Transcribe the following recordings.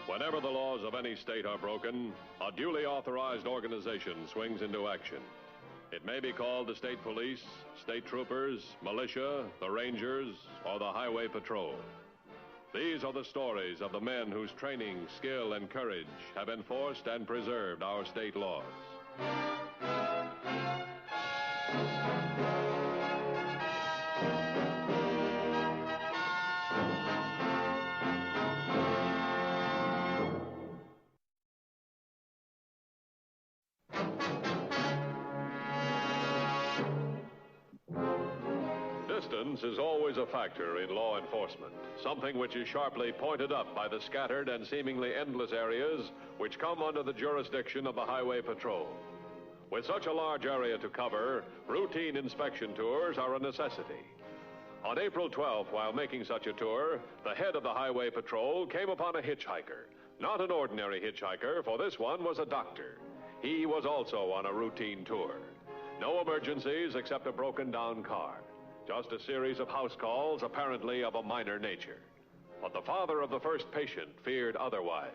Whenever the laws of any state are broken, a duly authorized organization swings into action. It may be called the state police, state troopers, militia, the rangers, or the highway patrol. These are the stories of the men whose training, skill, and courage have enforced and preserved our state laws. Distance is always a factor in law enforcement, something which is sharply pointed up by the scattered and seemingly endless areas which come under the jurisdiction of the Highway Patrol. With such a large area to cover, routine inspection tours are a necessity. On April 12th, while making such a tour, the head of the Highway Patrol came upon a hitchhiker. Not an ordinary hitchhiker, for this one was a doctor. He was also on a routine tour. No emergencies except a broken-down car. Just a series of house calls, apparently of a minor nature. But the father of the first patient feared otherwise.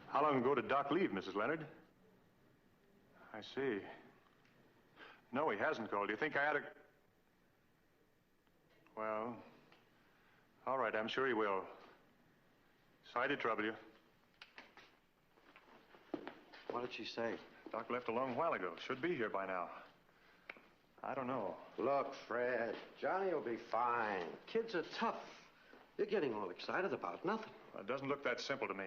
How long ago did Doc leave, Mrs. Leonard? I see. No, he hasn't called. Do you think I ought to... Well, all right, I'm sure he will. Sorry to trouble you. What did she say? Doc left a long while ago. Should be here by now. I don't know. Look, Fred, Johnny will be fine. Kids are tough. You're getting all excited about nothing. Well, it doesn't look that simple to me.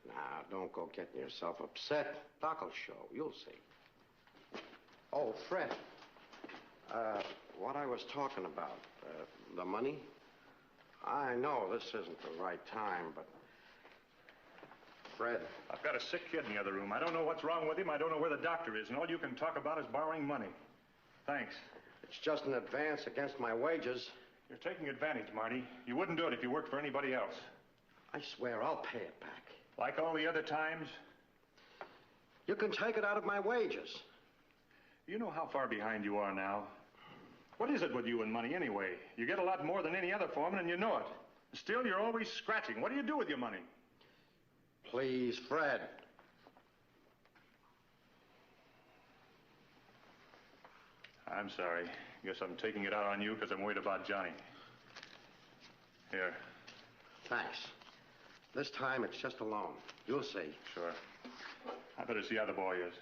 Now, don't go getting yourself upset. Doc will show. You'll see. Oh, Fred. What I was talking about, the money. I know this isn't the right time, but... Fred. I've got a sick kid in the other room. I don't know what's wrong with him. I don't know where the doctor is, and all you can talk about is borrowing money. Thanks. It's just an advance against my wages. You're taking advantage, Marty. You wouldn't do it if you worked for anybody else. I swear I'll pay it back. Like all the other times? You can take it out of my wages. You know how far behind you are now. What is it with you and money anyway? You get a lot more than any other foreman, and you know it. Still, you're always scratching. What do you do with your money? Please, Fred. I'm sorry. Guess I'm taking it out on you because I'm worried about Johnny. Here. Thanks. This time it's just a loan. You'll see. Sure. I better see how the boy is.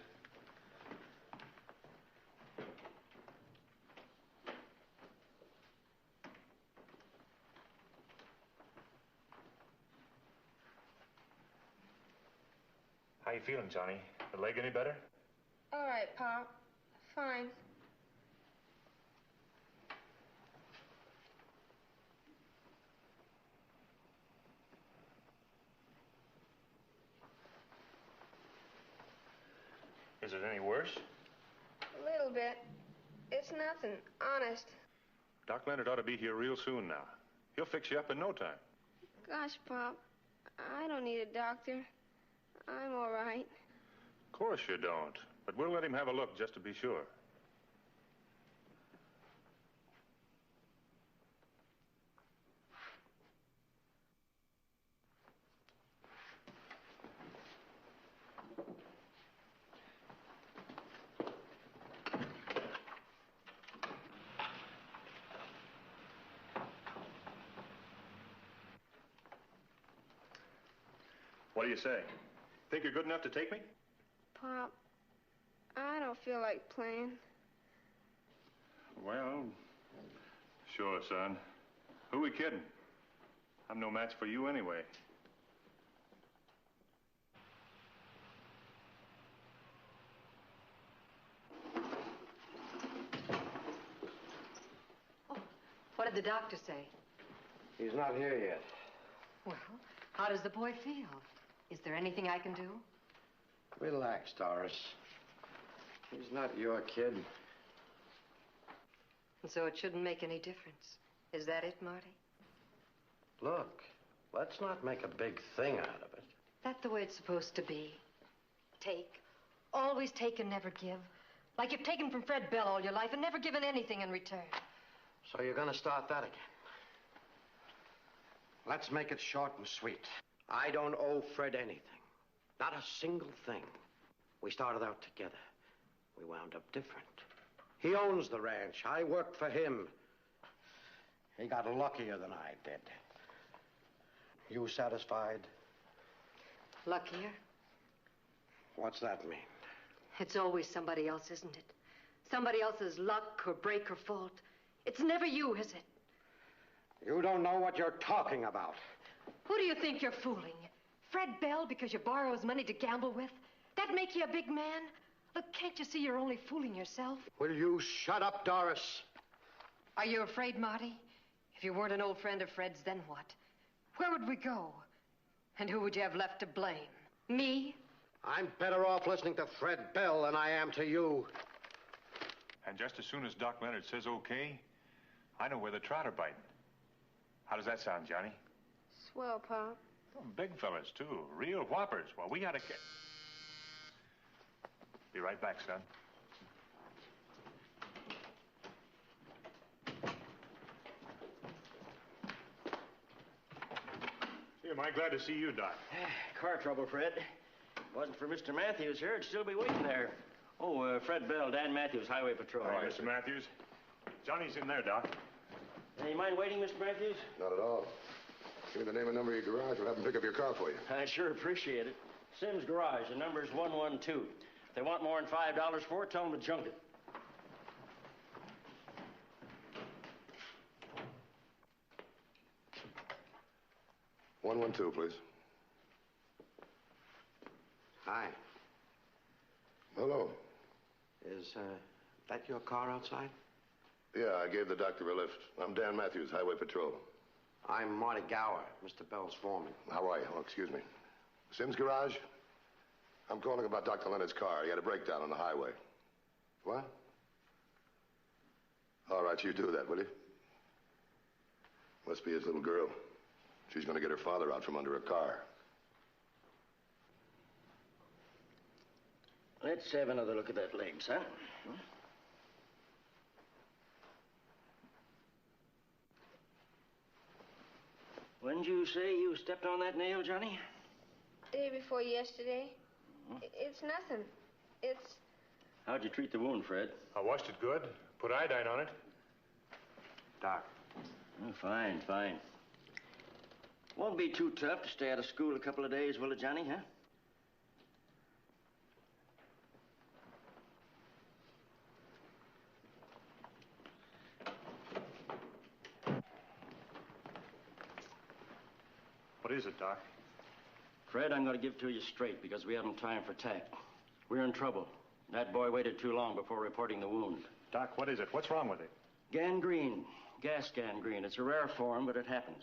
How you feeling, Johnny? The leg any better? All right, Pop. Fine. Is it any worse? A little bit. It's nothing, honest. Doc Leonard ought to be here real soon now. He'll fix you up in no time. Gosh, Pop, I don't need a doctor. I'm all right. Of course you don't. But we'll let him have a look just to be sure. What do you say? Think you're good enough to take me? Pop, I don't feel like playing. Well, sure, son. Who we kidding? I'm no match for you anyway. Oh, what did the doctor say? He's not here yet. Well, how does the boy feel? Is there anything I can do? Relax, Doris. He's not your kid. And so it shouldn't make any difference. Is that it, Marty? Look, Let's not make a big thing out of it. That's the way it's supposed to be. Take. Always take and never give. Like you've taken from Fred Bell all your life and never given anything in return. So you're going to start that again. Let's make it short and sweet. I don't owe Fred anything. Not a single thing. We started out together. We wound up different. He owns the ranch. I worked for him. He got luckier than I did. You satisfied? Luckier? What's that mean? It's always somebody else, isn't it? Somebody else's luck or break or fault. It's never you, is it? You don't know what you're talking about. Who do you think you're fooling? Fred Bell because you borrow his money to gamble with? That make you a big man? Look, can't you see you're only fooling yourself? Will you shut up, Doris? Are you afraid, Marty? If you weren't an old friend of Fred's, then what? Where would we go? And who would you have left to blame? Me? I'm better off listening to Fred Bell than I am to you. And just as soon as Doc Leonard says okay, I know where the trout are biting. How does that sound, Johnny? Swell, Pop. Oh, big fellas, too. Real whoppers. Well, we gotta get... Be right back, son. Gee, am I glad to see you, Doc. Car trouble, Fred. Wasn't for Mr. Matthews here, it'd still be waiting there. Oh, Fred Bell, Dan Matthews, Highway Patrol. All right, Mr. Matthews. Johnny's in there, Doc. You mind waiting, Mr. Matthews? Not at all. Give me the name and number of your garage. We'll have them pick up your car for you. I sure appreciate it. Sims Garage, the number's 112. If they want more than $5 for it, tell them to junk it. $112, please. Hi. Hello. Is that your car outside? Yeah, I gave the doctor a lift. I'm Dan Matthews, Highway Patrol. I'm Marty Gower, Mr. Bell's foreman. How are you? Oh, excuse me. Sims Garage? I'm calling about Dr. Leonard's car. He had a breakdown on the highway. What? All right, you do that, will you? Must be his little girl. She's going to get her father out from under a car. Let's have another look at that leg, son. When'd you say you stepped on that nail, Johnny? Day before yesterday. It's nothing. It's... How'd you treat the wound, Fred? I washed it good. Put iodine on it. Doc. Oh, fine, fine. Won't be too tough to stay out of school a couple of days, will it, Johnny, huh? What is it, Doc? Fred, I'm going to give it to you straight because we haven't time for tact. We're in trouble. That boy waited too long before reporting the wound. Doc, what is it? What's wrong with it? Gangrene. Gas gangrene. It's a rare form, but it happens.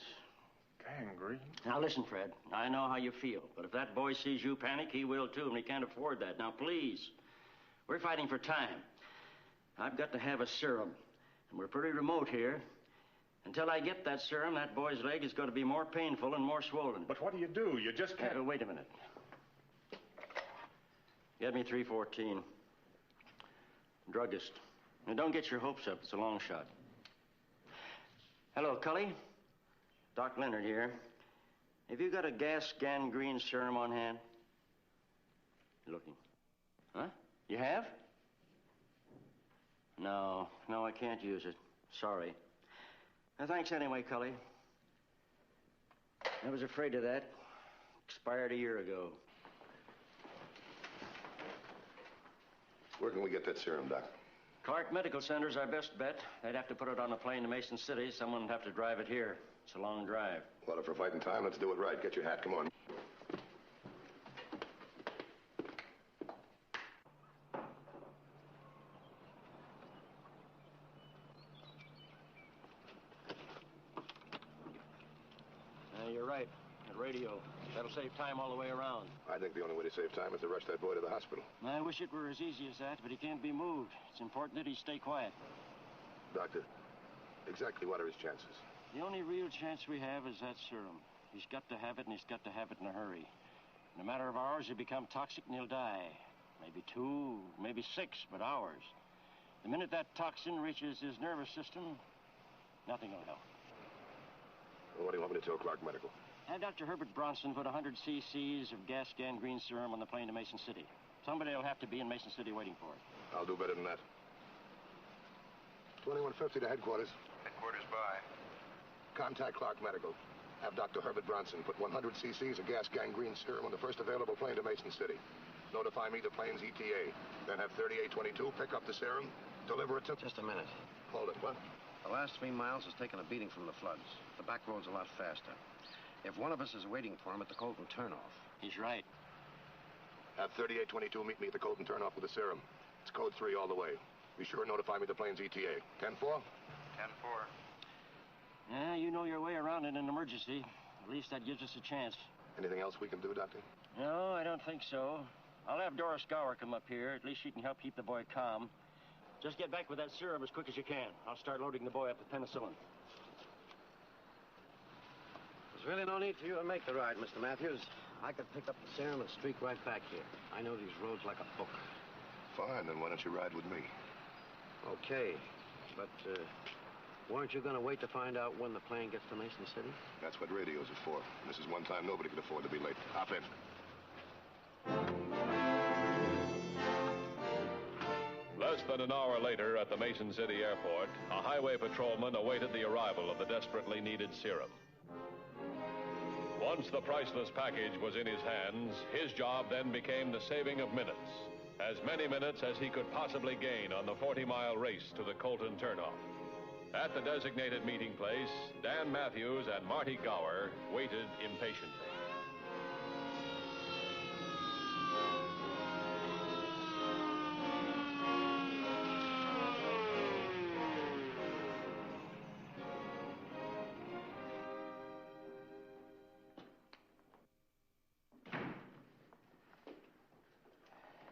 Gangrene? Now, listen, Fred. I know how you feel, but if that boy sees you panic, he will, too, and he can't afford that. Now, please. We're fighting for time. I've got to have a serum, and we're pretty remote here. Until I get that serum, that boy's leg is going to be more painful and more swollen. But what do? You just can't... Wait a minute. Get me 314. Druggist. Now, don't get your hopes up. It's a long shot. Hello, Cully. Doc Leonard here. Have you got a gas gangrene serum on hand? Looking. Huh? You have? No, I can't use it. Sorry. Thanks anyway, Cully. I was afraid of that. Expired a year ago. Where can we get that serum, Doc? Clark Medical Center's our best bet. They'd have to put it on a plane to Mason City. Someone would have to drive it here. It's a long drive. Well, if we're fighting time, let's do it right. Get your hat. Come on. You're right. The radio. That'll save time all the way around. I think the only way to save time is to rush that boy to the hospital. I wish it were as easy as that, but he can't be moved. It's important that he stay quiet. Doctor, exactly what are his chances? The only real chance we have is that serum. He's got to have it, and he's got to have it in a hurry. In a matter of hours, he'll become toxic and he'll die. Maybe 2, maybe 6, but hours. The minute that toxin reaches his nervous system, nothing will help. Well, what do you want me to tell Clark Medical? Have Dr. Herbert Bronson put 100 cc's of gas gangrene serum on the plane to Mason City. Somebody will have to be in Mason City waiting for it. I'll do better than that. 2150 to headquarters. Headquarters by. Contact Clark Medical. Have Dr. Herbert Bronson put 100 cc's of gas gangrene serum on the first available plane to Mason City. Notify me the plane's ETA. Then have 3822 pick up the serum, deliver it to... Just a minute. Hold it, what? The last 3 miles has taken a beating from the floods. The back road's a lot faster. If one of us is waiting for him at the Colton turnoff. He's right. Have 3822 meet me at the Colton turnoff with the serum. It's code 3 all the way. Be sure and notify me the plane's ETA. 10-4? 10-4. Yeah, you know your way around in an emergency. At least that gives us a chance. Anything else we can do, Doctor? No, I don't think so. I'll have Doris Gower come up here. At least she can help keep the boy calm. Just get back with that serum as quick as you can. I'll start loading the boy up with penicillin. There's really no need for you to make the ride, Mr. Matthews. I could pick up the serum and streak right back here. I know these roads like a book. Fine, then why don't you ride with me? Okay, but weren't you going to wait to find out when the plane gets to Mason City? That's what radios are for. This is one time nobody could afford to be late. Hop in. Less than an hour later at the Mason City airport, a highway patrolman awaited the arrival of the desperately needed serum. Once the priceless package was in his hands, his job then became the saving of minutes. As many minutes as he could possibly gain on the 40-mile race to the Colton turnoff. At the designated meeting place, Dan Matthews and Marty Gower waited impatiently.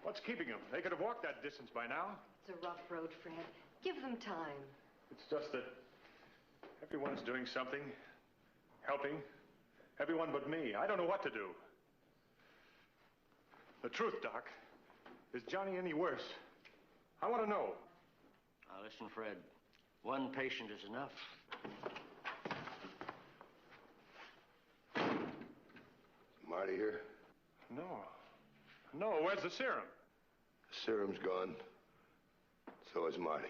What's keeping them? They could have walked that distance by now. It's a rough road, Fred. Give them time. It's just that everyone's doing something, helping. Everyone but me. I don't know what to do. The truth, Doc. Is Johnny any worse? I want to know. Now, listen, Fred. One patient is enough. Marty here? No. No, where's the serum? The serum's gone. So is Marty.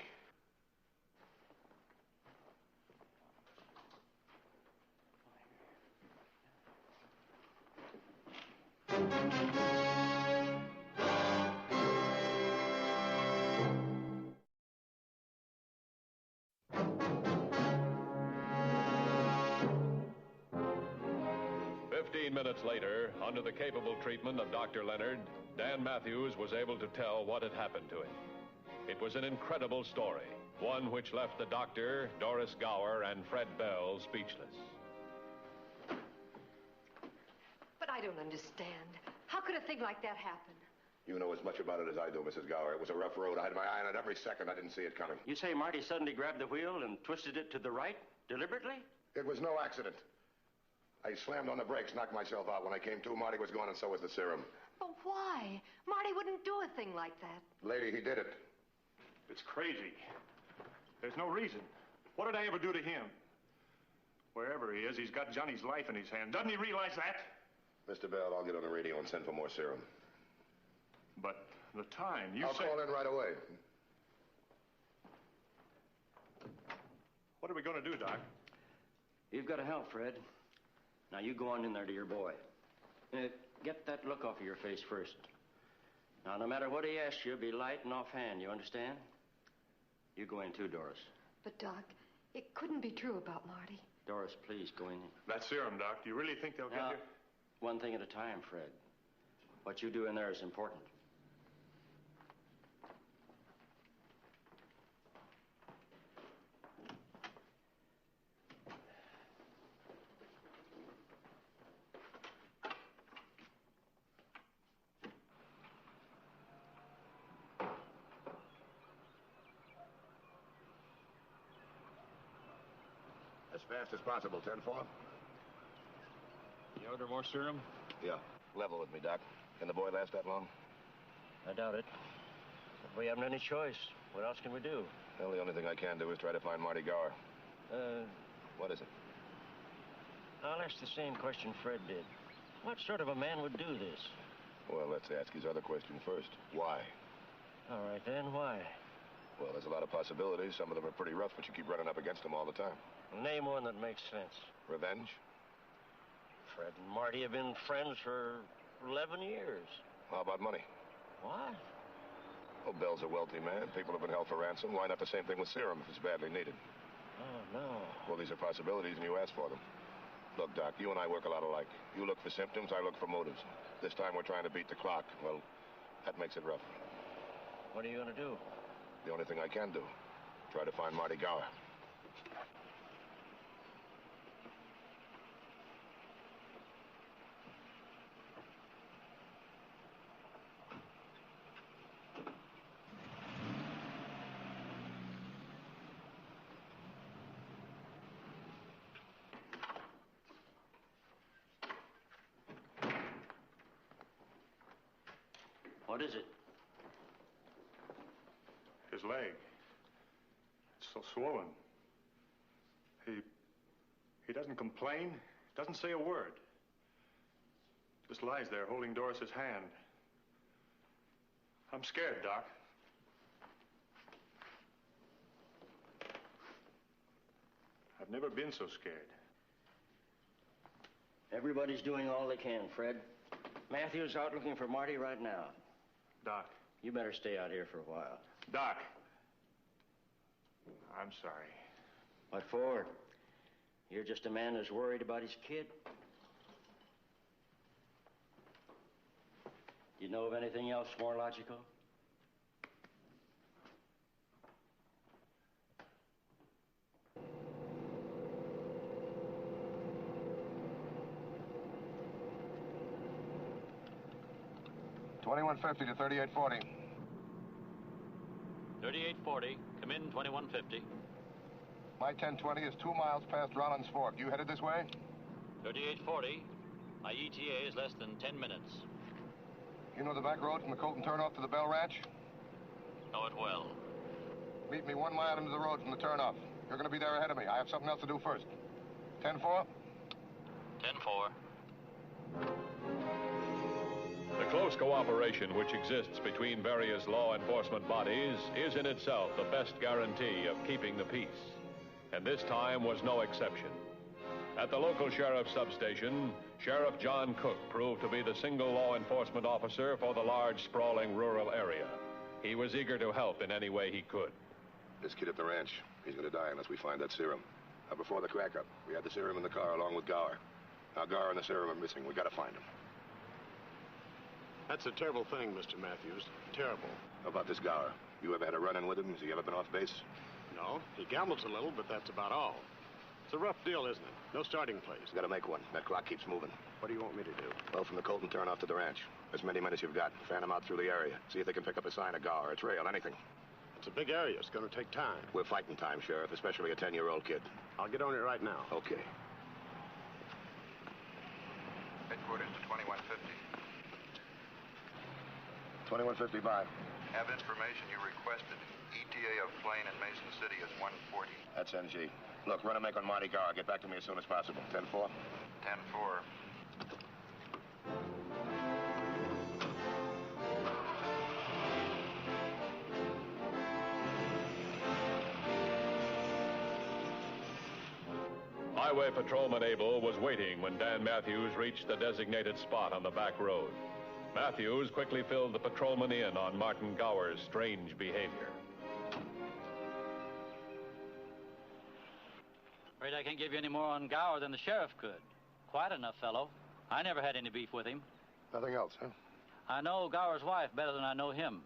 Minutes later, under the capable treatment of Dr. Leonard, Dan Matthews was able to tell what had happened to him. It was an incredible story, one which left the doctor, Doris Gower, and Fred Bell speechless. But I don't understand. How could a thing like that happen? You know as much about it as I do, Mrs. Gower. It was a rough road. I had my eye on it every second. I didn't see it coming. You say Marty suddenly grabbed the wheel and twisted it to the right, deliberately? It was no accident. I slammed on the brakes, knocked myself out. When I came to, Marty was gone, and so was the serum. But why? Marty wouldn't do a thing like that. Lady, he did it. It's crazy. There's no reason. What did I ever do to him? Wherever he is, he's got Johnny's life in his hand. Doesn't he realize that? Mr. Bell, I'll get on the radio and send for more serum. But the time, I'll call in right away. What are we going to do, Doc? You've got to help, Fred. Now, you go on in there to your boy. Get that look off of your face first. Now, no matter what he asks you, be light and offhand, you understand? You go in too, Doris. But, Doc, it couldn't be true about Marty. Doris, please, go in. That serum, Doc, do you really think they'll get here? One thing at a time, Fred. What you do in there is important. As fast as possible, 10-4. You order more serum? Yeah. Level with me, Doc. Can the boy last that long? I doubt it. If we haven't any choice, what else can we do? Well, the only thing I can do is try to find Marty Gower. What is it? I'll ask the same question Fred did. What sort of a man would do this? Well, let's ask his other question first. Why? All right, then, why? Well, there's a lot of possibilities. Some of them are pretty rough, but you keep running up against them all the time. Name one that makes sense. Revenge? Fred and Marty have been friends for 11 years. How about money? What? Well, Bell's a wealthy man. People have been held for ransom. Why not the same thing with serum if it's badly needed? Oh, no. Well, these are possibilities, and you ask for them. Look, Doc, you and I work a lot alike. You look for symptoms, I look for motives. This time we're trying to beat the clock. Well, that makes it rough. What are you going to do? The only thing I can do. Try to find Marty Gower. What is it? His leg. It's so swollen. He doesn't complain, doesn't say a word. Just lies there holding Doris's hand. I'm scared, Doc. I've never been so scared. Everybody's doing all they can, Fred. Matthew's out looking for Marty right now. Doc. You better stay out here for a while. Doc. I'm sorry. What for? You're just a man who's worried about his kid. Do you know of anything else more logical? $21.50 to $38.40. 3840. Come in, 2150. My 1020 is 2 miles past Rollins Fork. You headed this way? 3840. My ETA is less than 10 minutes. You know the back road from the Colton turnoff to the Bell Ranch? Know it well. Meet me 1 mile into the road from the turnoff. You're going to be there ahead of me. I have something else to do first. 10-4? 10-4. The close cooperation which exists between various law enforcement bodies is in itself the best guarantee of keeping the peace. And this time was no exception. At the local sheriff's substation, Sheriff John Cook proved to be the single law enforcement officer for the large, sprawling rural area. He was eager to help in any way he could. This kid at the ranch, he's going to die unless we find that serum. Now, before the crack-up, we had the serum in the car along with Gower. Now, Gower and the serum are missing. We got to find him. That's a terrible thing, Mr. Matthews. Terrible. How about this Gower? You ever had a run-in with him? Has he ever been off base? No, he gambles a little, but that's about all. It's a rough deal, isn't it? No starting place. Got to make one. That clock keeps moving. What do you want me to do? Well, from the Colton turnoff to the ranch. As many men as you've got. Fan them out through the area. See if they can pick up a sign of Gower, a trail, anything. It's a big area. It's going to take time. We're fighting time, Sheriff, especially a 10-year-old kid. I'll get on it right now. Okay. Headquarters to 2150. 2150 by. Have information you requested. ETA of plane in Mason City is 140. That's NG. Look, run a make on Marty Gower. Get back to me as soon as possible. 10-4? 10-4. Highway Patrolman Abel was waiting when Dan Matthews reached the designated spot on the back road. Matthews quickly filled the patrolman in on Martin Gower's strange behavior. Afraid I can't give you any more on Gower than the sheriff could. Quiet enough fellow. I never had any beef with him. Nothing else, huh? I know Gower's wife better than I know him.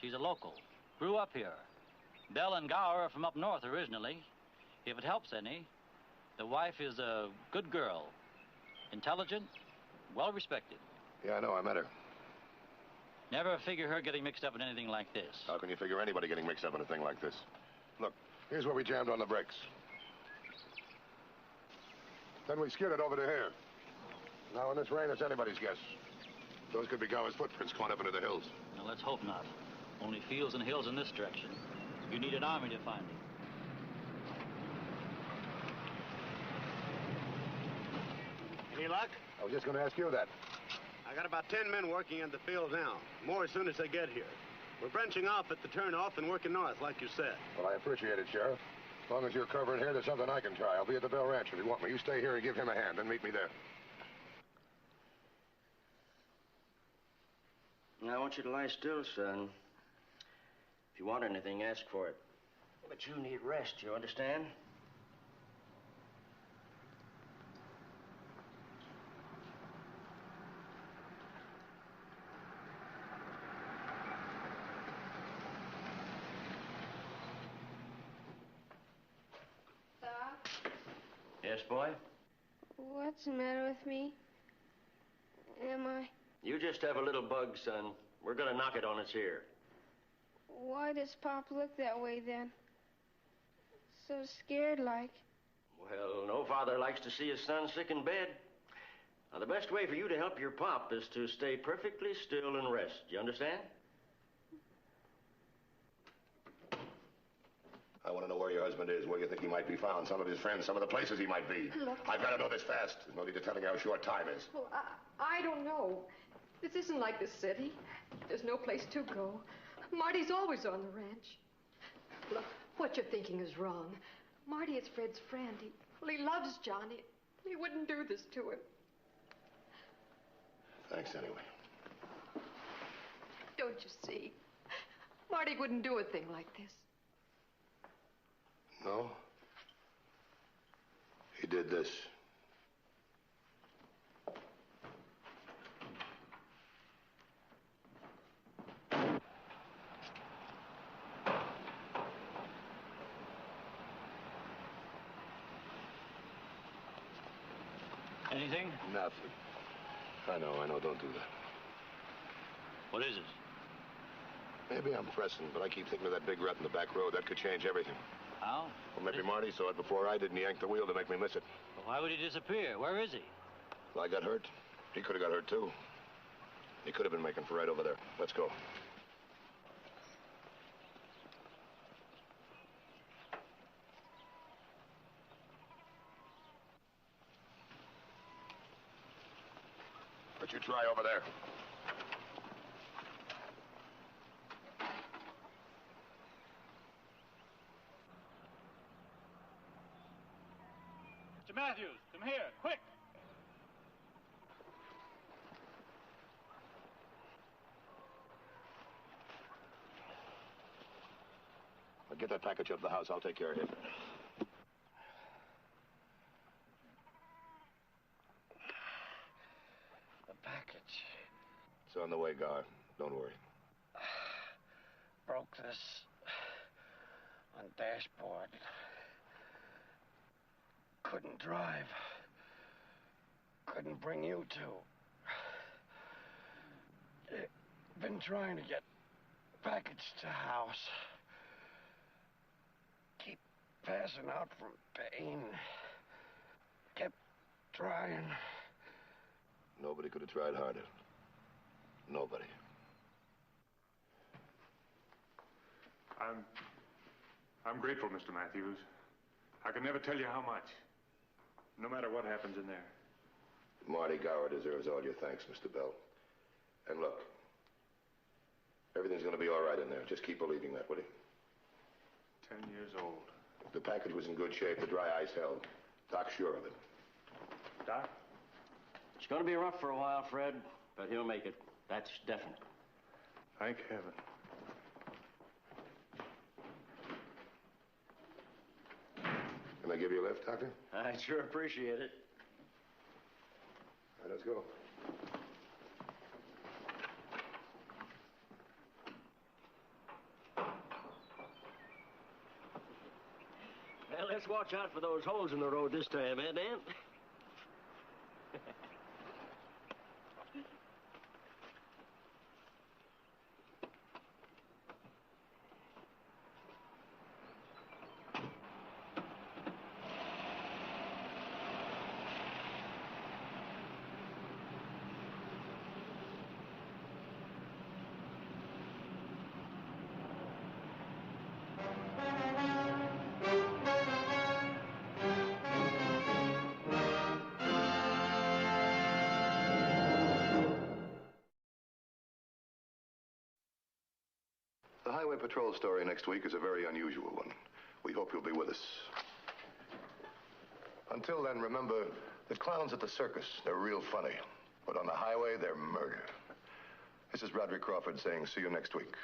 She's a local. Grew up here. Bell and Gower are from up north originally. If it helps any, the wife is a good girl. Intelligent, well-respected. Yeah, I know. I met her. Never figure her getting mixed up in anything like this. How can you figure anybody getting mixed up in a thing like this? Look, here's where we jammed on the brakes. Then we skidded over to here. Now, in this rain, it's anybody's guess. Those could be Gower's footprints going up into the hills. Now, let's hope not. Only fields and hills in this direction. You need an army to find him. Any luck? I was just going to ask you that. I got about 10 men working in the field now. More as soon as they get here. We're branching off at the turnoff and working north, like you said. Well, I appreciate it, Sheriff. As long as you're covering here, there's something I can try. I'll be at the Bell Ranch if you want me. You stay here and give him a hand, and meet me there. Now, I want you to lie still, son. If you want anything, ask for it. But you need rest, you understand? Doc? Yes, boy? What's the matter with me? Am I? You just have a little bug, son. We're gonna knock it on its ear. Why does Pop look that way then? So scared like. Well, no father likes to see his son sick in bed. Now, the best way for you to help your pop is to stay perfectly still and rest. You understand? I want to know where your husband is, where you think he might be found, some of his friends, some of the places he might be. Look. I've got to know this fast. There's no need to telling you how short time is. Well, I don't know. This isn't like the city. There's no place to go. Marty's always on the ranch. Look, what you're thinking is wrong. Marty is Fred's friend. He loves Johnny. He wouldn't do this to him. Thanks anyway. Don't you see? Marty wouldn't do a thing like this. No? He did this. Anything? Nothing. I know, don't do that. What is it? Maybe I'm pressing, but I keep thinking of that big rut in the back road. That could change everything. How? Well, maybe Marty saw it before I did, and he yanked the wheel to make me miss it. Well, why would he disappear? Where is he? Well, I got hurt. He could have got hurt, too. He could have been making for right over there. Let's go. What you try over there? Mr. Matthews, come here, quick! Well, get that package up to the house. I'll take care of it. The package. It's on the way, Gar. Don't worry. Broke this on dashboard. Couldn't drive. Couldn't bring you two. Been trying to get package to house. Keep passing out from pain. Kept trying. Nobody could have tried harder. Nobody. I'm grateful, Mr. Matthews. I can never tell you how much. No matter what happens in there. Marty Gower deserves all your thanks, Mr. Bell. And look, everything's going to be all right in there. Just keep believing that, will you? 10 years old. If the package was in good shape, the dry ice held. Doc's sure of it. Doc? It's going to be rough for a while, Fred, but he'll make it. That's definite. Thank heaven. Can I give you a lift, Doctor? I'd sure appreciate it. All right, let's go. Well, let's watch out for those holes in the road this time, eh, Dan? patrol story next week is a very unusual one. We hope you'll be with us. Until then, remember, the clowns at the circus, they're real funny. But on the highway, they're murder. This is Roderick Crawford saying see you next week.